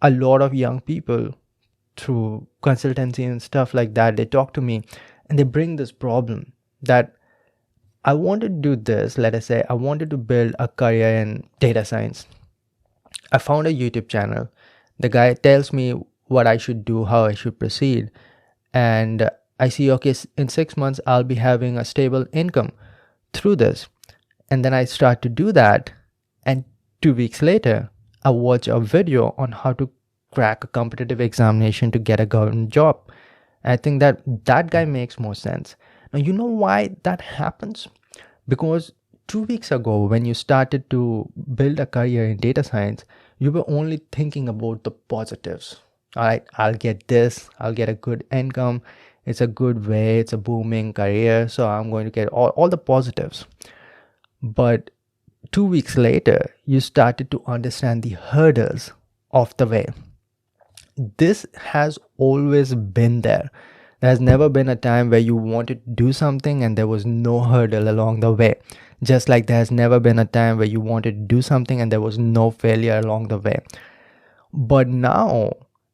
a lot of young people through consultancy and stuff like that, they talk to me and they bring this problem that I wanted to do this. Let us say I wanted to build a career in data science. I found a YouTube channel. The guy tells me what I should do, how I should proceed. And I see, okay, in 6 months, I'll be having a stable income through this. And then I start to do that. And 2 weeks later, I watch a video on how to crack a competitive examination to get a government job. I think that that guy makes more sense. Now, you know why that happens? Because 2 weeks ago, when you started to build a career in data science, you were only thinking about the positives. All right, I'll get this, I'll get a good income, it's a good way, it's a booming career, so I'm going to get all the positives. But 2 weeks later, you started to understand the hurdles of the way. This has always been there. There's never been a time where you wanted to do something and there was no hurdle along the way. Just like there's never been a time where you wanted to do something and there was no failure along the way. But now,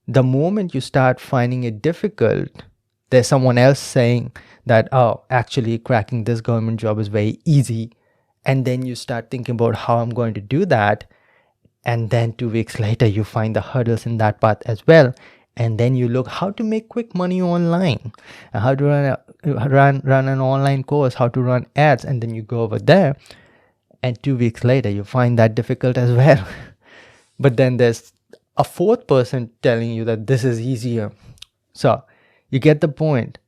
the moment you start finding it difficult, there's someone else saying that, oh, actually cracking this government job is very easy. And then you start thinking about how I'm going to do that. And then 2 weeks later, you find the hurdles in that path as well. And then you look how to make quick money online, how to run an online course, how to run ads. And then you go over there. And 2 weeks later, you find that difficult as well. But then there's a fourth person telling you that this is easier. So you get the point.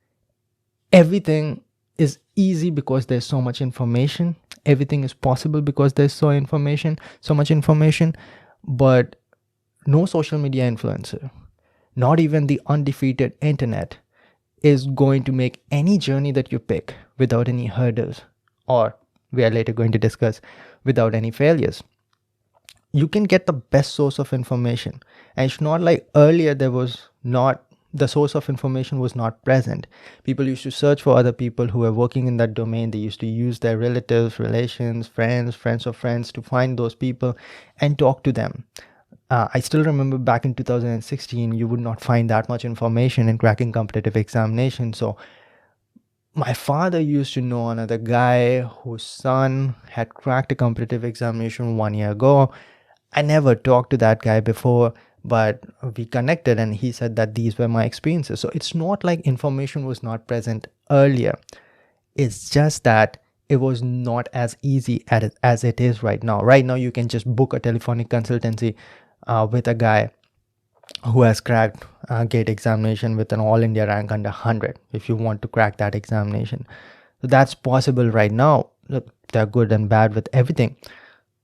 Everything is easy because there's so much information. Everything is possible because there's so much information. But no social media influencer, not even the undefeated internet, is going to make any journey that you pick without any hurdles, or we are later going to discuss, without any failures. You can get the best source of information. And it's not like earlier the source of information was not present. People used to search for other people who were working in that domain. They used to use their relatives, relations, friends of friends to find those people and talk to them. I still remember back in 2016, you would not find that much information in cracking competitive examinations. So my father used to know another guy whose son had cracked a competitive examination 1 year ago. I never talked to that guy before, but we connected and he said that these were my experiences. So it's not like information was not present earlier. It's just that it was not as easy as it is right now. Right now, you can just book a telephonic consultancy with a guy who has cracked a GATE examination with an all India rank under 100 if you want to crack that examination. So that's possible right now. Look, they're good and bad with everything.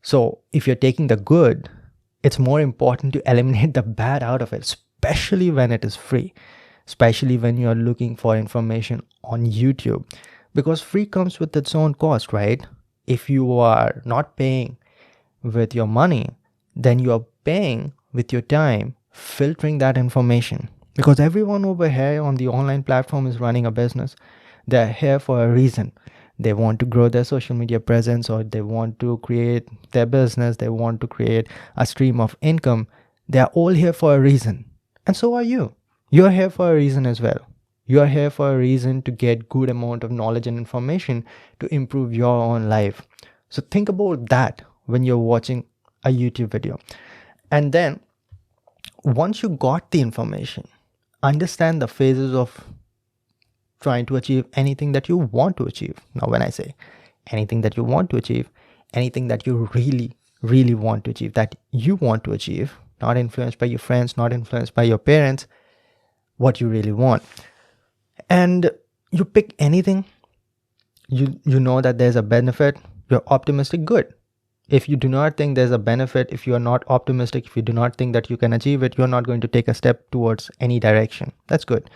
So if you're taking the good, it's more important to eliminate the bad out of it, especially when it is free, especially when you're looking for information on YouTube, because free comes with its own cost, right? If you are not paying with your money, then you are paying with your time, filtering that information, because everyone over here on the online platform is running a business. They're here for a reason. They want to grow their social media presence, or they want to create their business. They want to create a stream of income. They're all here for a reason. And so are you. You're here for a reason as well. You're here for a reason to get good amount of knowledge and information to improve your own life. So think about that when you're watching a YouTube video. And then once you got the information, understand the phases of trying to achieve anything that you want to achieve. Now, when I say anything that you want to achieve, anything that you really, really want to achieve, that you want to achieve, not influenced by your friends, not influenced by your parents, what you really want. And you pick anything, you know that there's a benefit, you're optimistic, good. If you do not think there's a benefit, if you are not optimistic, if you do not think that you can achieve it, you're not going to take a step towards any direction. That's good.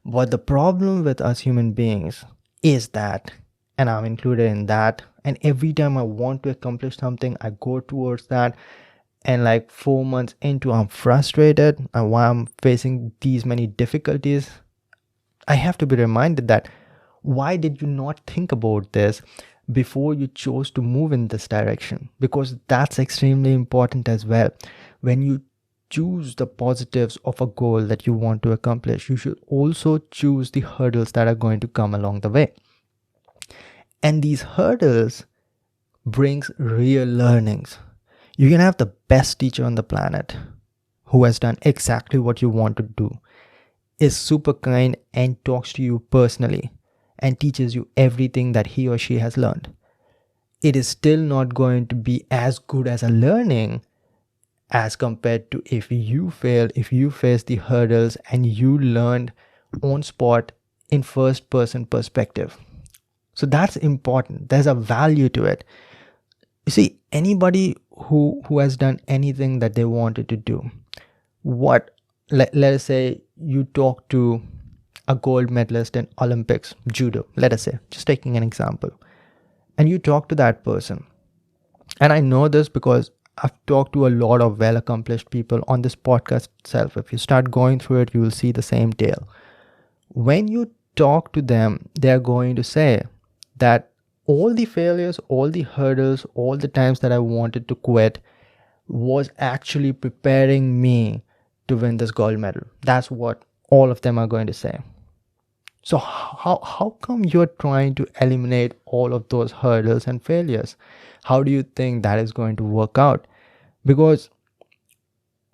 But the problem with us human beings is that, and I'm included in that, and every time I want to accomplish something, I go towards that, and like 4 months into, I'm frustrated, and why I'm facing these many difficulties, I have to be reminded that why did you not think about this before you chose to move in this direction? Because that's extremely important as well. When you choose the positives of a goal that you want to accomplish, you should also choose the hurdles that are going to come along the way. And these hurdles brings real learnings. You can have the best teacher on the planet who has done exactly what you want to do, is super kind and talks to you personally and teaches you everything that he or she has learned. It is still not going to be as good as a learning as compared to if you failed, if you faced the hurdles and you learned on spot in first person perspective. So that's important. There's a value to it. You see, anybody who has done anything that they wanted to do, let us say you talk to a gold medalist in Olympics, judo, let us say, just taking an example, and you talk to that person. And I know this because I've talked to a lot of well accomplished people on this podcast itself. If you start going through it, you will see the same tale. When you talk to them, they're going to say that all the failures, all the hurdles, all the times that I wanted to quit was actually preparing me to win this gold medal. That's what all of them are going to say. So how come you're trying to eliminate all of those hurdles and failures? How do you think that is going to work out? Because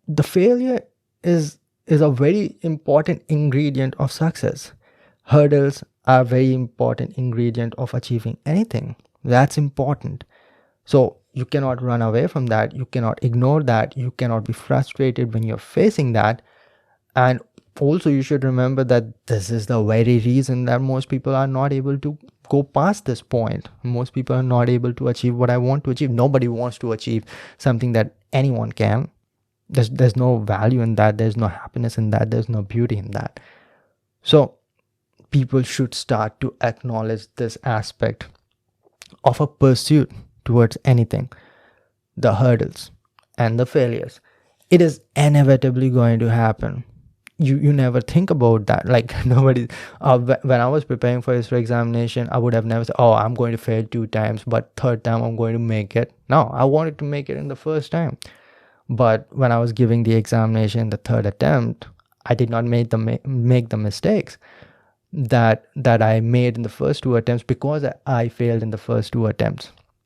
the failure is a very important ingredient of success. Hurdles are a very important ingredient of achieving anything. That's important. So you cannot run away from that. You cannot ignore that. You cannot be frustrated when you're facing that. And also you should remember that this is the very reason that most people are not able to go past this point. Most people are not able to achieve what I want to achieve. Nobody wants to achieve something that anyone can. There's no value in that. There's no happiness in that. There's no beauty in that. So people should start to acknowledge this aspect of a pursuit towards anything, the hurdles and the failures. It is inevitably going to happen. You never think about that. Like nobody, when I was preparing for ISRO examination, I would have never said, oh, I'm going to fail 2 times, but third time I'm going to make it. No, I wanted to make it in the first time. But when I was giving the examination in the third attempt, I did not make the mistakes that I made in the first 2 attempts because I failed in the first 2 attempts.